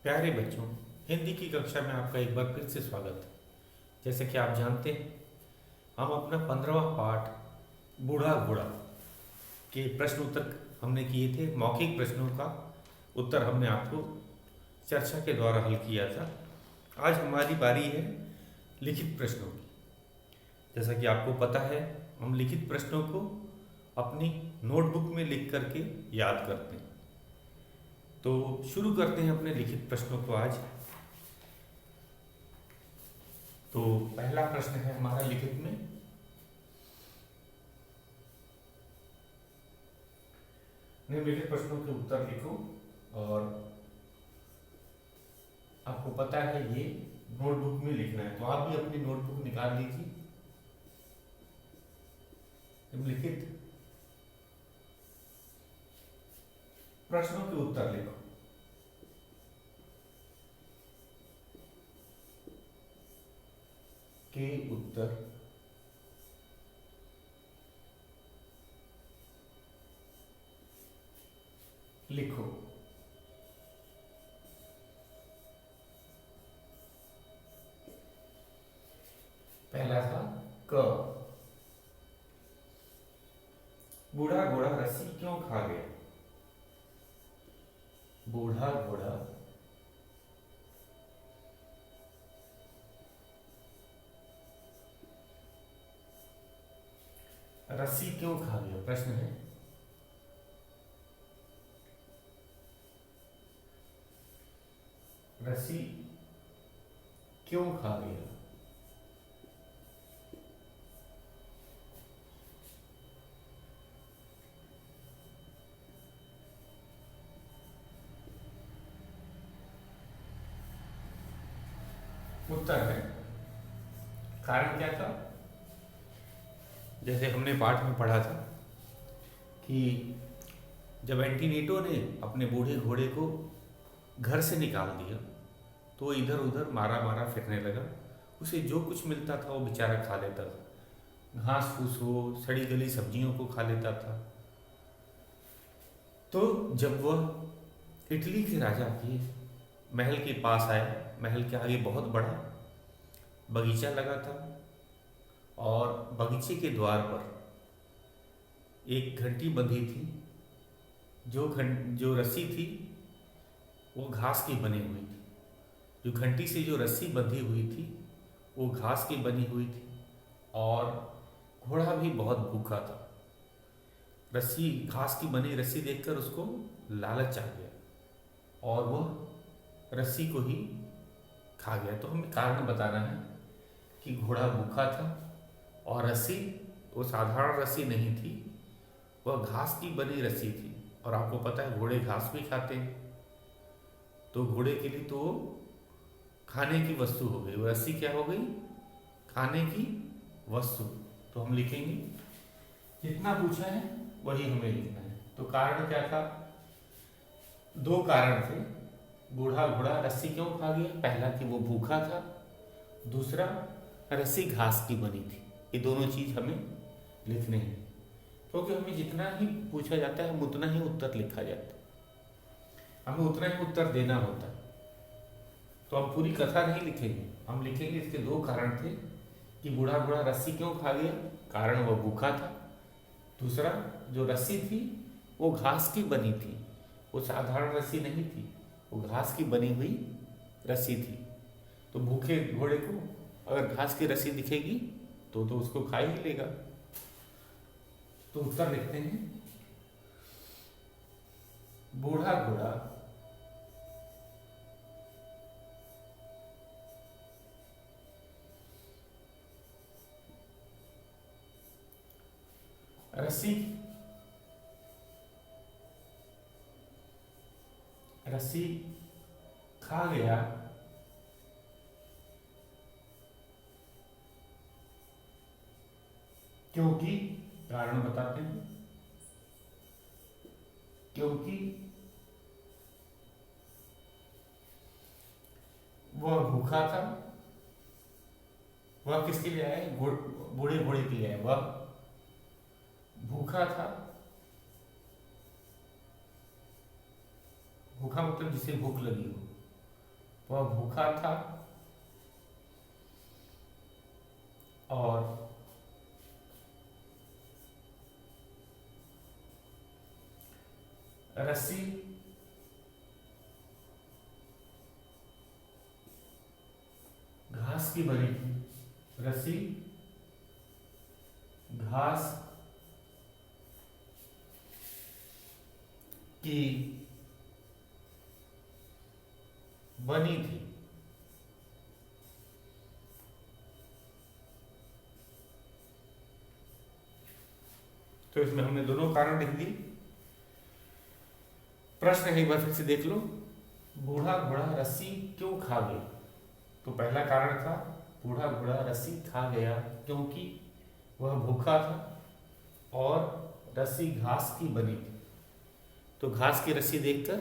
प्यारे बच्चों, हिंदी की कक्षा में आपका एक बार फिर से स्वागत है। जैसे कि आप जानते हैं, हम अपना 15वां पाठ बूढ़ा घोड़ा के प्रश्न उत्तर हमने किए थे। मौखिक प्रश्नों का उत्तर हमने आपको चर्चा के द्वारा हल किया था। आज हमारी बारी है लिखित प्रश्नों की। जैसा कि आपको पता है, हम लिखित प्रश्नों को अपनी नोटबुक में लिख करके याद करते हैं। तो शुरू करते हैं अपने लिखित प्रश्नों को आज। तो पहला प्रश्न है हमारा लिखित में, निम्नलिखित प्रश्नों के उत्तर लिखो। और आपको पता है ये नोटबुक में लिखना है, तो आप भी अपनी नोटबुक निकाल लीजिए। निम्नलिखित प्रश्नों के उत्तर लिखो। के उत्तर लिखो। पहला था क, बूढ़ा घोड़ा रस्सी क्यों खा गया? बूढ़ा घोड़ा रस्सी क्यों खा गया? प्रश्न है। रस्सी क्यों खा गया? उत्तर है, कारण क्या था? जैसे हमने पाठ में पढ़ा था कि जब एंटीनेटो ने अपने बूढ़े घोड़े को घर से निकाल दिया तो इधर उधर मारा मारा फिरने लगा। उसे जो कुछ मिलता था वो बेचारा खा लेता था। घास फूस हो, सड़ी गली सब्जियों को खा लेता था। तो जब वह इटली के राजा के महल के पास आया, महल के आगे बहुत बड़ा बगीचा लगा था और बगीचे के द्वार पर एक घंटी बंधी थी। जो रस्सी थी वो घास की बनी हुई थी। जो घंटी से जो रस्सी बंधी हुई थी वो घास की बनी हुई थी और घोड़ा भी बहुत भूखा था। घास की बनी रस्सी देखकर उसको लालच आ गया और वह रस्सी को ही खा गया। तो हमें कारण बताना है कि घोड़ा भूखा था और रस्सी वो साधारण रस्सी नहीं थी, वह घास की बनी रस्सी थी। और आपको पता है घोड़े घास भी खाते हैं, तो घोड़े के लिए तो वो खाने की वस्तु हो गई। वो रस्सी क्या हो गई? खाने की वस्तु। तो हम लिखेंगे, जितना पूछा है वही हमें लिखना है। तो कारण क्या था? दो कारण थे। बूढ़ा घोड़ा रस्सी क्यों खा गया? पहला कि वो भूखा था, दूसरा रस्सी घास की बनी थी। ये दोनों चीज हमें लिखने हैं, क्योंकि हमें जितना ही पूछा जाता है हम उतना ही उत्तर लिखा जाता है, हमें उतना ही उत्तर देना होता है। तो हम पूरी कथा नहीं लिखेंगे, हम लिखेंगे इसके दो कारण थे कि बूढ़ा घोड़ा रस्सी क्यों खा गया। कारण वह भूखा था, दूसरा जो रस्सी थी वो घास की बनी थी, वो साधारण रस्सी नहीं थी, वो घास की बनी हुई रस्सी थी। तो भूखे घोड़े को अगर घास की रस्सी दिखेगी तो उसको खा ही लेगा। तो उत्तर लिखते हैं, बूढ़ा घोड़ा रस्सी खा गया क्योंकि, कारण बताते हैं, क्योंकि वह भूखा था। वह किसके लिए आया? बूढ़े घोड़े के लिए आया। वह भूखा था। भूखा मतलब जिसे भूख लगी हो, वह भूखा था और रस्सी घास की बनी थी। रस्सी घास की बनी थी। तो इसमें हमने दोनों कारण लिख दी। प्रश्न एक बार फिर से देख लो। बूढ़ा घोड़ा रस्सी क्यों खा गया? तो पहला कारण था बूढ़ा घोड़ा रस्सी खा गया क्योंकि वह भूखा था और रस्सी घास की बनी थी। तो घास की रस्सी देखकर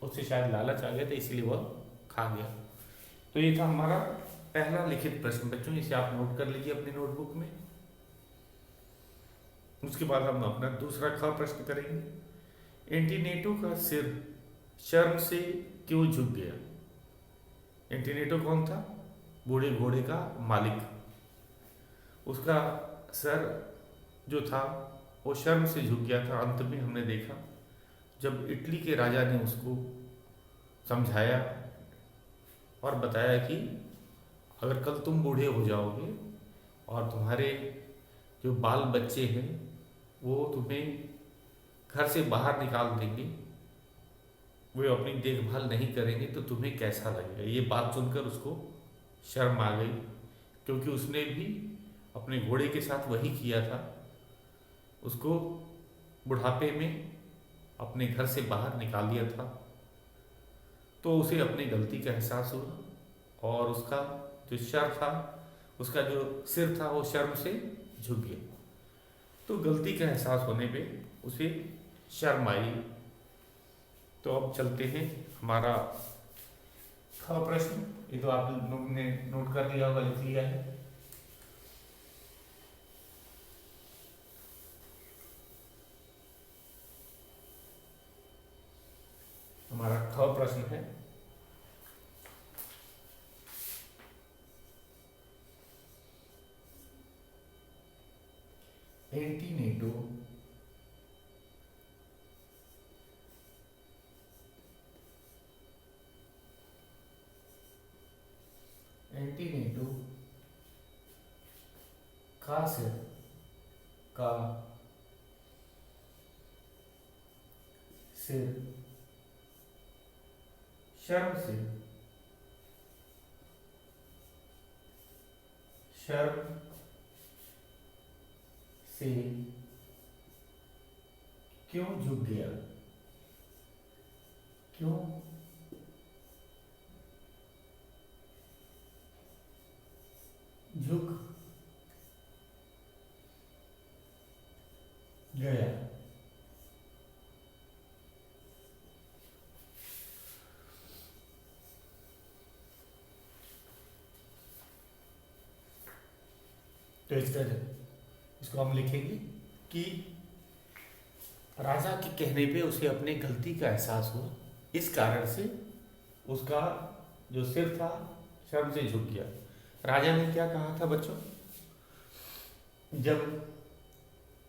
उसे शायद लालच आ गया था, इसलिए वह खा गया। तो ये था हमारा पहला लिखित प्रश्न बच्चों, इसे आप नोट कर लीजिए अपनी नोटबुक में। उसके बाद हम अपना दूसरा ख प्रश्न करेंगे। एंटीनेटो का सिर शर्म से क्यों झुक गया? एंटीनेटो कौन था? बूढ़े घोड़े का मालिक। उसका सर जो था वो शर्म से झुक गया था। अंत में हमने देखा जब इटली के राजा ने उसको समझाया और बताया कि अगर कल तुम बूढ़े हो जाओगे और तुम्हारे जो बाल बच्चे हैं वो तुम्हें घर से बाहर निकाल देंगे, वे अपनी देखभाल नहीं करेंगे, तो तुम्हें कैसा लगेगा। ये बात सुनकर उसको शर्म आ गई, क्योंकि उसने भी अपने घोड़े के साथ वही किया था। उसको बुढ़ापे में अपने घर से बाहर निकाल दिया था। तो उसे अपनी गलती का एहसास हुआ और उसका जो सर था, उसका जो सिर था वो शर्म से झुक गया। तो गलती का एहसास होने पे उसे शर्म आई। तो अब चलते हैं हमारा ख प्रश्न। ये तो आप लोगों ने नोट कर लिया होगा, लिख लिया है। हमारा ख प्रश्न है, एंटीनेटो का सिर शर्म से क्यों झुक गया? क्यों झुक गया? तो इसको हम लिखेंगे कि राजा के कहने पे उसे अपने गलती का एहसास हुआ, इस कारण से उसका जो सिर था शर्म से झुक गया। राजा ने क्या कहा था बच्चों? जब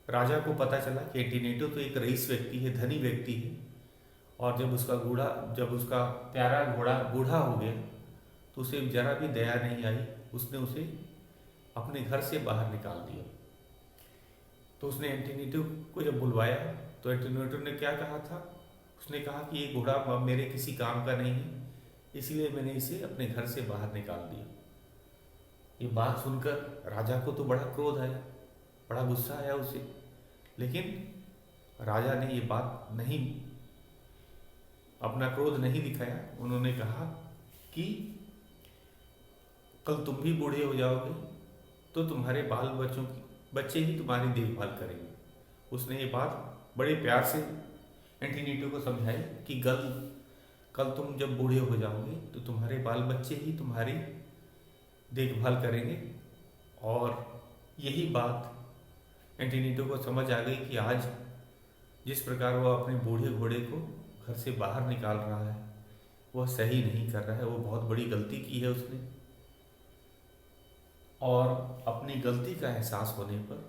राजा को पता चला कि एंटीनेटो तो एक रईस व्यक्ति है, धनी व्यक्ति है, और जब उसका प्यारा घोड़ा बूढ़ा हो गया तो उसे जरा भी दया नहीं आई। उसने उसे अपने घर से बाहर निकाल दिया। तो उसने एंटीनेटो को जब बुलवाया तो एंटीनेटो ने क्या कहा था? उसने कहा कि ये घोड़ा अब मेरे किसी काम का नहीं है, इसलिए मैंने इसे अपने घर से बाहर निकाल दिया। ये बात सुनकर राजा को तो बड़ा क्रोध आया, बड़ा गुस्सा आया उसे। लेकिन राजा ने ये बात नहीं, अपना क्रोध नहीं दिखाया। उन्होंने कहा कि कल तुम भी बूढ़े हो जाओगे तो तुम्हारे बाल बच्चे ही तुम्हारी देखभाल करेंगे। उसने ये बात बड़े प्यार से एंटीनेटो को समझाई कि कल तुम जब बूढ़े हो जाओगे तो तुम्हारे बाल बच्चे ही तुम्हारी देखभाल करेंगे। और यही बात एंटीनेटो को समझ आ गई कि आज जिस प्रकार वह अपने बूढ़े घोड़े को घर से बाहर निकाल रहा है, वह सही नहीं कर रहा है, वो बहुत बड़ी गलती की है उसने, और अपनी गलती का एहसास होने पर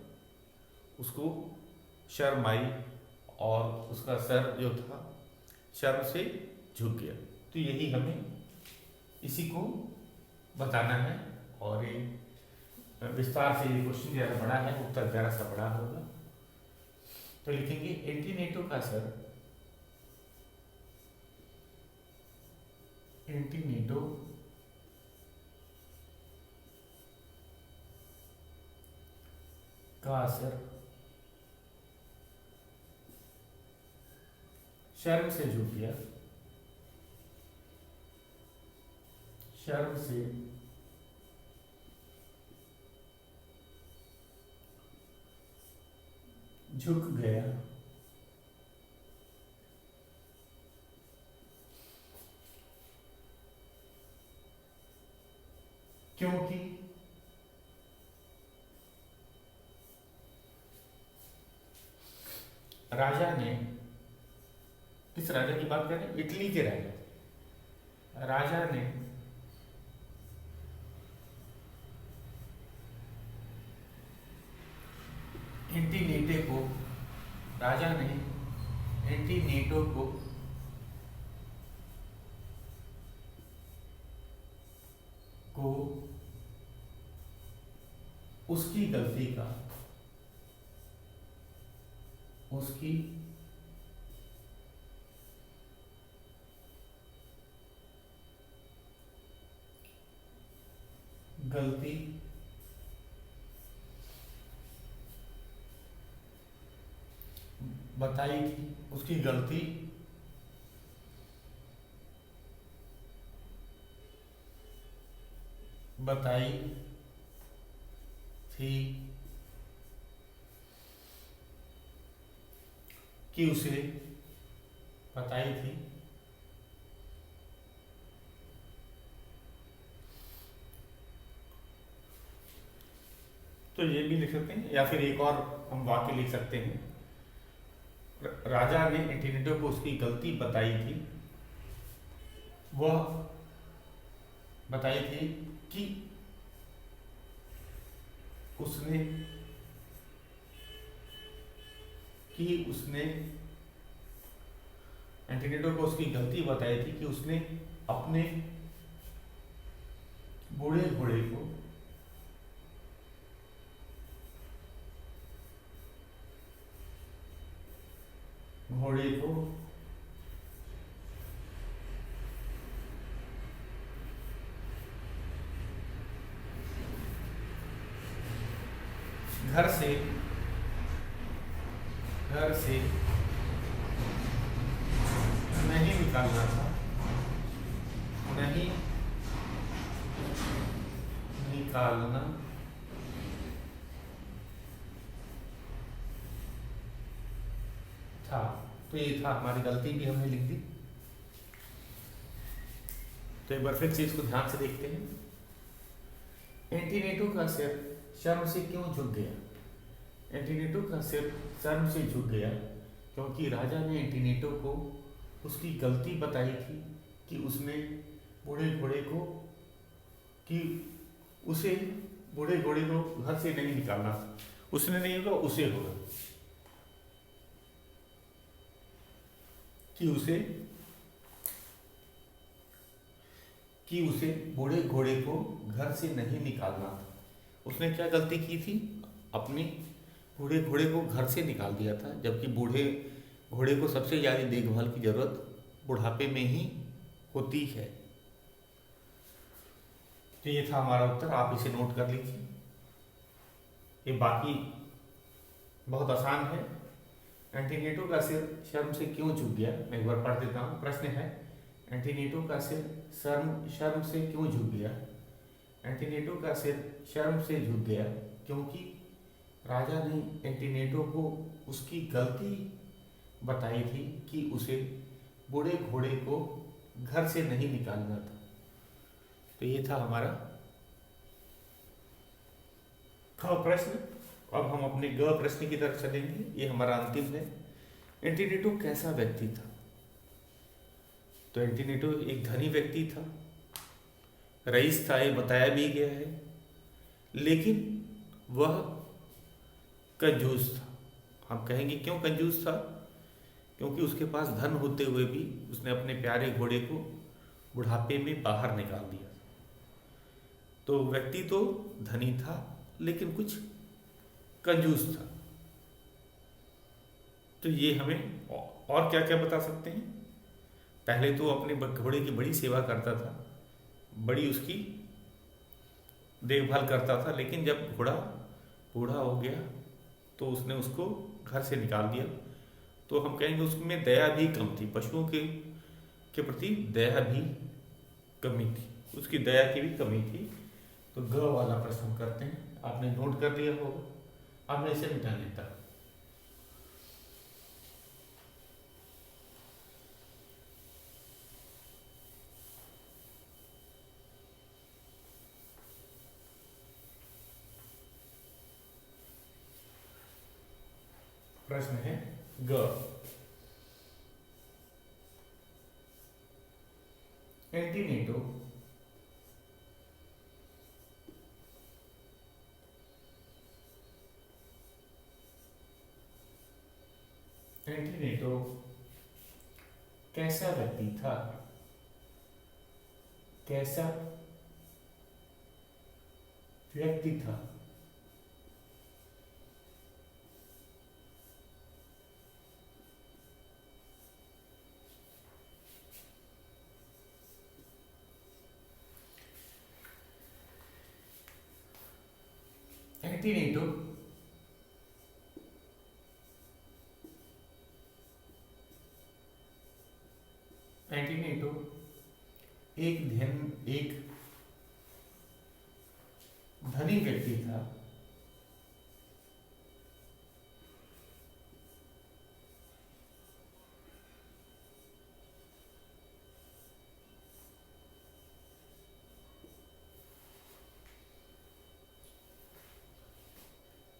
उसको शर्म आई और उसका सर जो था शर्म से झुक गया। तो यही हमें इसी को बताना है, और ये विस्तार से ये क्वेश्चन ज़्यादा बड़ा है, उत्तर ज़रा सा बड़ा होगा। तो लिखेंगे एंटीनेटो का सर, एंटीनेटो का असर शर्म से झुक गया, शर्म से झुक गया, क्योंकि राजा ने, किस राजा की बात करें? इटली के राजा, राजा ने एंटीनेटो को, राजा ने एंटीनेटो को उसकी गलती का, उसकी गलती बताई थी, उसकी गलती बताई थी कि उसे बताई थी तो ये भी लिख सकते हैं, या फिर एक और हम वाक्य लिख सकते हैं, राजा ने एंटीनेटो को उसकी गलती बताई थी, वह बताई थी कि उसने एंटीनेटो को उसकी गलती बताई थी कि उसने अपने बूढ़े घोड़े को घर से नहीं निकालना था, नहीं निकालना था। तो ये था, हमारी गलती भी हमने लिख दी। तो एक बार फिर से इसको ध्यान से देखते हैं। एंटीनेटो का सिर शर्म से क्यों झुक गया? एंटीनेटो का सिर शर्म से झुक गया क्योंकि राजा ने एंटीनेटो को उसकी गलती बताई थी कि उसने बूढ़े घोड़े को घर से नहीं निकालना। उसने नहीं होगा, उसे होगा, कि उसे बूढ़े घोड़े को घर से नहीं निकालना था। उसने क्या गलती की थी? अपनी बूढ़े घोड़े को घर से निकाल दिया था, जबकि बूढ़े घोड़े को सबसे ज़्यादा देखभाल की जरूरत बुढ़ापे में ही होती है। तो ये था हमारा उत्तर, आप इसे नोट कर लीजिए। ये बाकी बहुत आसान है। एंटीनेटो का सिर शर्म से क्यों झुक गया? मैं एक बार पढ़ देता हूँ। प्रश्न है, एंटीनेटो का सिर शर्म से क्यों झुक गया? एंटीनेटो का सिर शर्म से झुक गया क्योंकि राजा ने एंटीनेटो को उसकी गलती बताई थी कि उसे बूढ़े घोड़े को घर से नहीं निकालना था। तो ये था हमारा ख प्रश्न। अब हम अपने ग प्रश्न की तरफ चलेंगे। ये हमारा अंतिम है। एंटीनेटो कैसा व्यक्ति था? तो एंटीनेटो एक धनी व्यक्ति था, रईस था, ये बताया भी गया है, लेकिन वह कंजूस था। हम कहेंगे क्यों कंजूस था? क्योंकि उसके पास धन होते हुए भी उसने अपने प्यारे घोड़े को बुढ़ापे में बाहर निकाल दिया। तो व्यक्ति तो धनी था लेकिन कुछ कंजूस था। तो ये हमें और क्या क्या बता सकते हैं? पहले तो अपने घोड़े की बड़ी सेवा करता था, बड़ी उसकी देखभाल करता था, लेकिन जब घोड़ा बूढ़ा हो गया तो उसने उसको घर से निकाल दिया। तो हम कहेंगे उसमें दया भी कम थी, पशुओं के प्रति दया भी कमी थी, उसकी दया की भी कमी थी। तो ग वाला प्रश्न हम करते हैं, आपने नोट कर लिया होगा, आपने इसे मिटा लेता। प्रश्न है ग, एंटीनेटो एंटीनेटो कैसा व्यक्ति था? कैसा व्यक्ति था? एंटीनेटो एंटीनेटो एक धनी व्यक्ति था,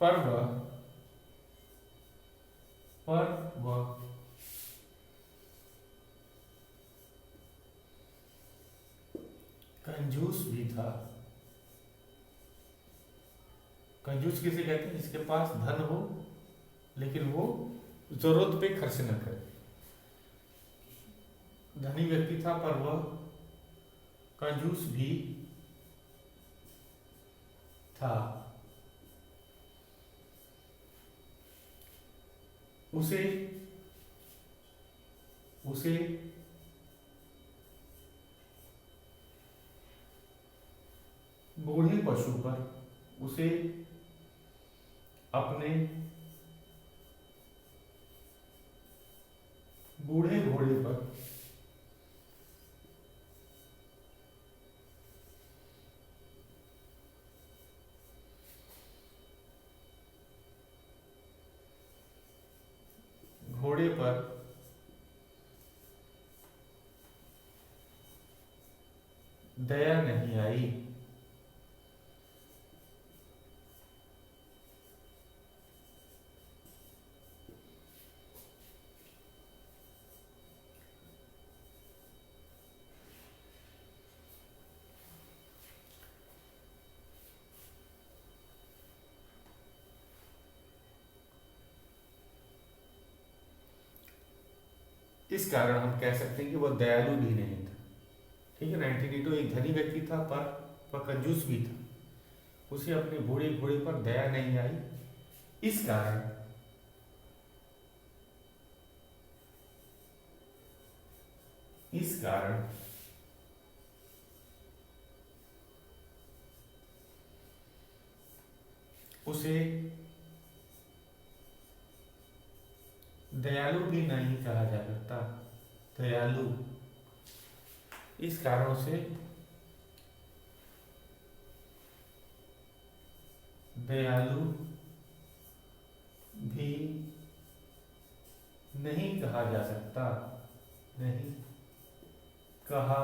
पर वह कंजूस भी था। कंजूस किसे कहते हैं? जिसके पास धन हो लेकिन वो जरूरत पे खर्च न करे। धनी व्यक्ति था पर वह कंजूस भी था। उसे उसे बूढ़े पशु पर, उसे अपने बूढ़े घोड़े पर घोड़े पर दया नहीं आई। इस कारण हम कह सकते हैं कि वह दयालु भी नहीं था। ठीक है ना? एंटीनेटो एक धनी व्यक्ति था पर कंजूस भी था। उसे अपने बूढ़े घोड़े पर दया नहीं आई। इस कारण उसे दयालु भी नहीं कहा जा सकता। दयालु, इस कारण से दयालु भी नहीं कहा जा सकता। नहीं कहा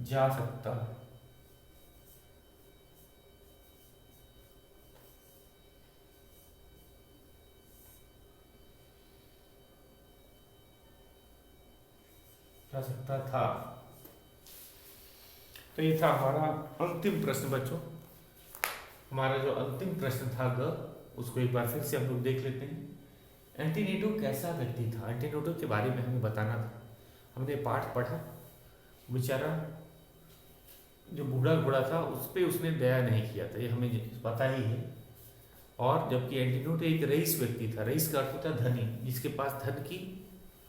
जा सकता। जा सकता था। तो ये था हमारा अंतिम प्रश्न बच्चों। हमारा जो अंतिम प्रश्न था उसको एक बार फिर से हम लोग देख लेते हैं। एंटीनेटो कैसा व्यक्ति था? एंटीनेटो के बारे में हमें बताना था। हमने पाठ पढ़ा, बेचारा जो बूढ़ा घोड़ा था उस पर उसने दया नहीं किया था, ये हमें पता ही है। और जबकि एंटीनेटो एक रईस व्यक्ति था। रईस का अर्थ होता है धनी, जिसके पास धन की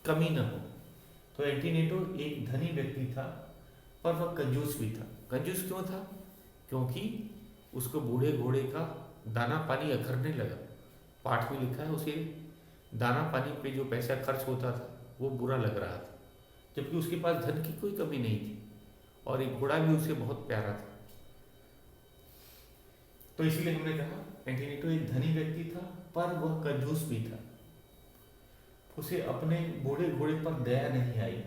कमी न हो। तो एंटीनेटो एक धनी व्यक्ति था, पर वह कंजूस भी था। कंजूस क्यों था? क्योंकि उसको बूढ़े घोड़े का दाना पानी अखरने लगा। पाठ में लिखा है उसे दाना पानी पे जो पैसा खर्च होता था वो बुरा लग रहा था, जबकि उसके पास धन की कोई कमी नहीं थी और एक घोड़ा भी उसे बहुत प्यारा था। तो इसलिए हमने कहा एंटीनेटो एक धनी व्यक्ति था, पर वह कंजूस भी था। उसे अपने बूढ़े घोड़े पर दया नहीं आई,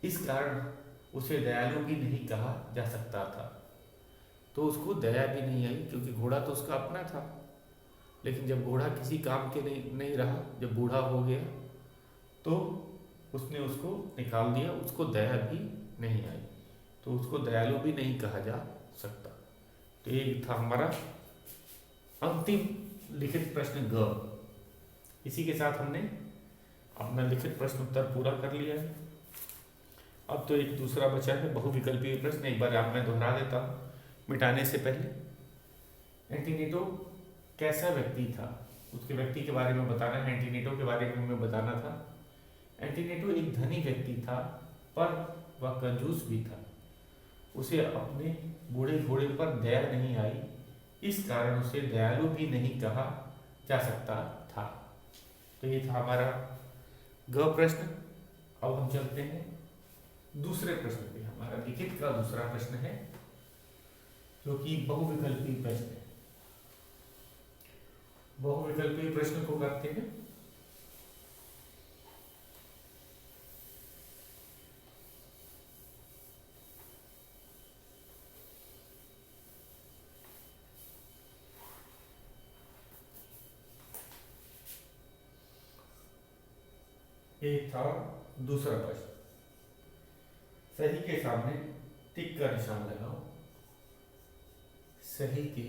इस कारण उसे दयालु भी नहीं कहा जा सकता था। तो उसको दया भी नहीं आई क्योंकि घोड़ा तो उसका अपना था। लेकिन जब घोड़ा किसी काम के नहीं रहा, जब बूढ़ा हो गया, तो उसने उसको निकाल दिया, उसको दया भी नहीं आई, तो उसको दयालु भी नहीं कहा जा सकता। तो ये था हमारा अंतिम लिखित प्रश्न ग। इसी के साथ हमने अपना लिखित प्रश्न उत्तर पूरा कर लिया है। अब तो एक दूसरा बचा है बहुविकल्पीय प्रश्न, एक बार आप मैं दोहरा देता हूँ मिटाने से पहले। एंटीनेटो कैसा व्यक्ति था? उसके व्यक्ति के बारे में बताना है, एंटीनेटो के बारे में हमें बताना था। एंटीनेटो एक धनी व्यक्ति था, पर वह कंजूस भी था। उसे अपने बूढ़े घोड़े पर दया नहीं आई, इस कारण उसे दयालु भी नहीं कहा जा सकता था। तो ये था हमारा ग प्रश्न। अब हम चलते हैं दूसरे प्रश्न पे। हमारा लिखित का दूसरा प्रश्न है जो कि बहुविकल्पीय प्रश्न है। बहुविकल्पीय प्रश्न को करते हैं। एक था दूसरा प्रश्न। सही के सामने टिक का निशान लगाओ। सही के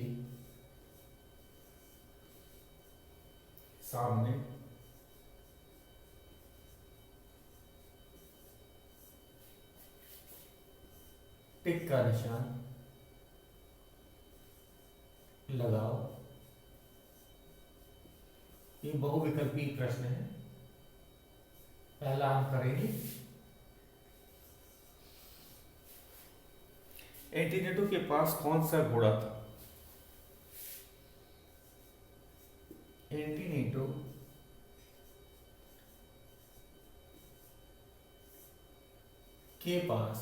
सामने टिक का निशान लगाओ। ये बहुविकल्पीय प्रश्न है। पहला हम करेंगे एंटीनेटो के पास कौन सा घोड़ा था? एंटीनेटो के पास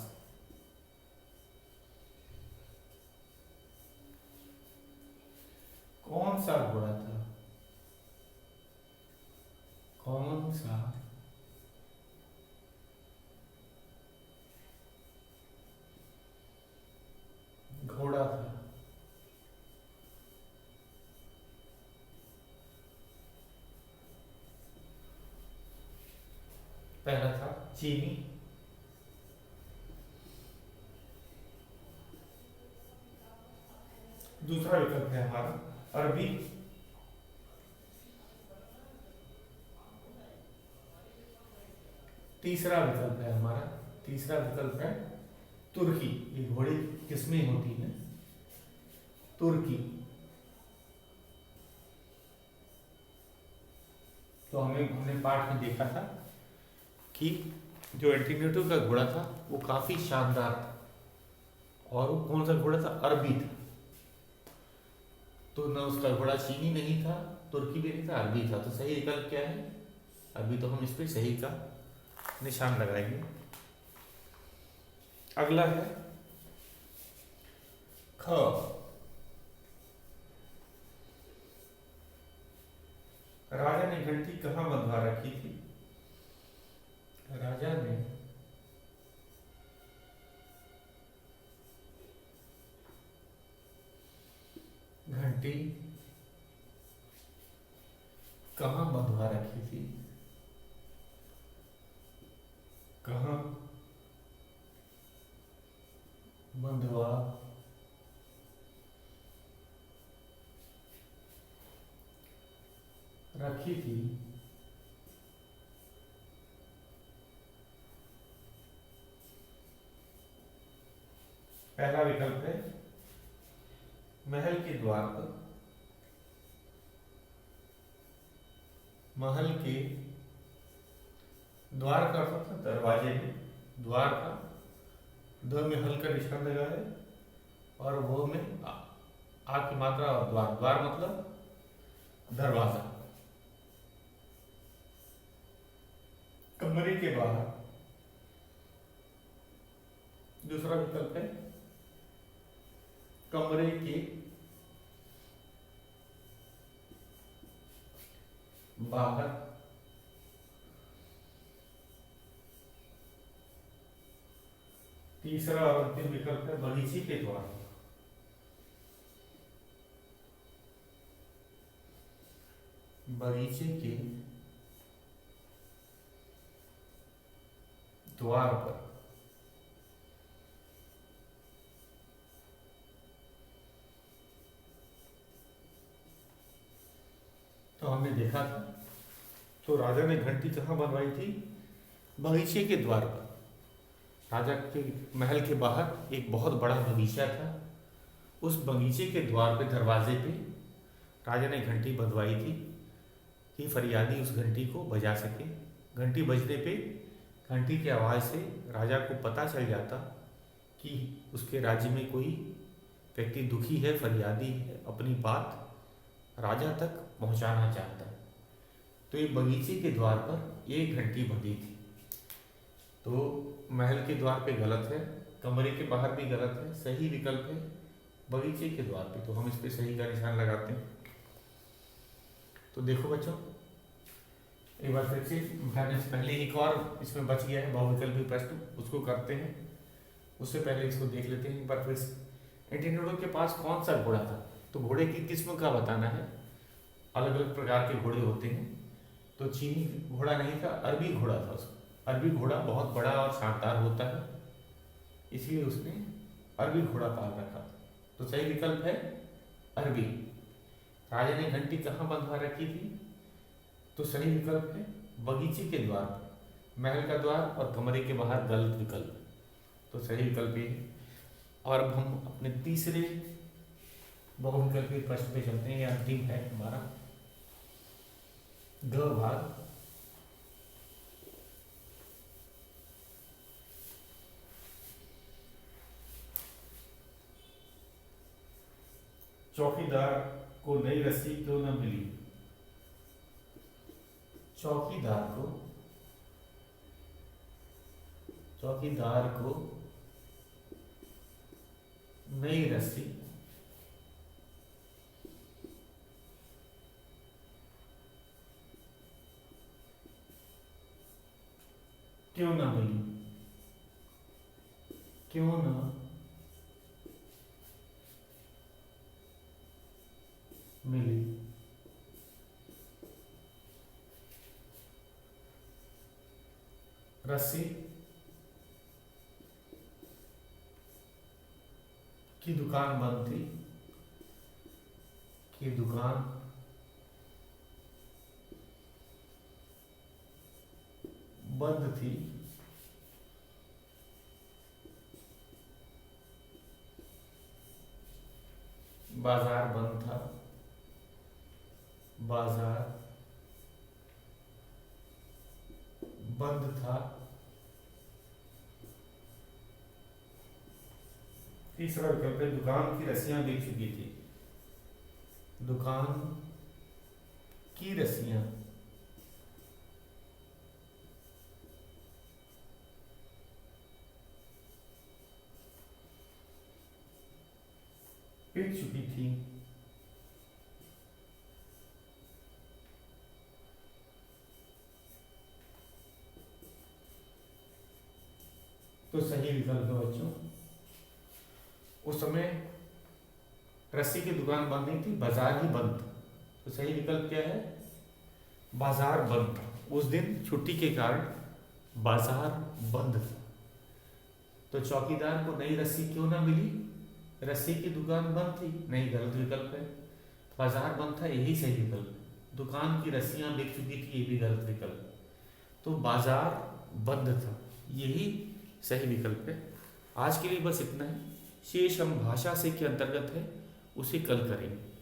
कौन सा घोड़ा था? कौन सा घोड़ा था? पहला था चीनी, दूसरा विकल्प है हमारा अरबी, तीसरा विकल्प है तुर्की। ये घोड़े की किस्में होती हैं, तुर्की। तो हमने पाठ में देखा था कि जो एंटीनेटो का घोड़ा था वो काफी शानदार था। और वो कौन सा घोड़ा था? अरबी था। तो न उसका घोड़ा चीनी नहीं था, तुर्की भी नहीं था, अरबी था। तो सही विकल्प क्या है? अरबी। तो हम इस पर सही का निशान लगाएंगे। अगला है ख। राजा ने घंटी कहाँ बंधवा रखी थी? राजा ने घंटी कहाँ बंधवा रखी थी? कहाँ बंधवा रखी थी पहला विकल्प है महल के द्वार पर, महल के द्वार का अर्थ था दरवाजे में, द्वार का द में हल का निशान लगा है और वो में आ की मात्रा और द्वार, द्वार मतलब दरवाजा। कमरे के बाहर दूसरा विकल्प है कमरे के बाहर, तीसरा और अंतिम विकल्प है बगीचे के द्वार, बगीचे के द्वार पर। तो हमने देखा था, तो राजा ने घंटी कहाँ बनवाई थी? बगीचे के द्वार पर। राजा के महल के बाहर एक बहुत बड़ा बगीचा था, उस बगीचे के द्वार पे, दरवाजे पे राजा ने घंटी बंधवाई थी कि फरियादी उस घंटी को बजा सके। घंटी बजने पे घंटी की आवाज़ से राजा को पता चल जाता कि उसके राज्य में कोई व्यक्ति दुखी है, फरियादी है, अपनी बात राजा तक पहुंचाना चाहता है। तो ये बगीचे के द्वार पर एक घंटी बंधी थी। तो महल के द्वार पे गलत है, कमरे के बाहर भी गलत है, सही विकल्प है बगीचे के द्वार पे। तो हम इस पे सही का निशान लगाते हैं। तो देखो बच्चों, एक बार फिर से मैंने पहले एक और इसमें बच गया है बहुविकल्पी प्रश्न, उसको करते हैं। उससे पहले इसको देख लेते हैं एक बार फिर से। एंटिनोडो के पास कौन सा घोड़ा था? तो घोड़े की किस्म का बताना है। अलग अलग प्रकार के घोड़े होते हैं। तो चीनी घोड़ा नहीं था, अरबी घोड़ा था उसका। अरबी घोड़ा बहुत बड़ा और शानदार होता है, इसलिए उसने अरबी घोड़ा पाल रखा था। तो सही विकल्प है अरबी। राजा ने घंटी कहाँ बंधवा रखी थी? तो सही विकल्प है बगीचे के द्वार पर। महल का द्वार और कमरे के बाहर गलत विकल्प। तो सही विकल्प ये है। और अब हम अपने तीसरे बहुविकल्पी प्रश्न पे चलते हैं। ये अंतिम है हमारा ग भाग। चौकीदार को नई रस्सी क्यों न मिली? चौकीदार को नई रस्सी क्यों न मिली? क्यों न मिली? रस्सी की दुकान बंद थी, की दुकान बंद थी, बाजार बंद था, बाजार बंद था। तीसरा विकल्प है दुकान की रस्सियां बिक चुकी थी। दुकान की रस्सियां बिक चुकी थी। तो सही विकल्प है बच्चों, उस समय रस्सी की दुकान बंद नहीं थी, बाजार ही बंद था। तो सही विकल्प क्या है? बाजार बंद था। उस दिन छुट्टी के कारण बाजार बंद था। तो चौकीदार को नई रस्सी क्यों ना मिली? रस्सी की दुकान बंद थी, नहीं, गलत विकल्प है। बाजार बंद था, यही सही विकल्प है। दुकान की रस्सियां बिक चुकी थी, ये भी गलत विकल्प है। तो बाजार बंद था, यही सही विकल्प है। आज के लिए बस इतना ही। शेष हम भाषा से के अंतर्गत है, उसे कल करेंगे।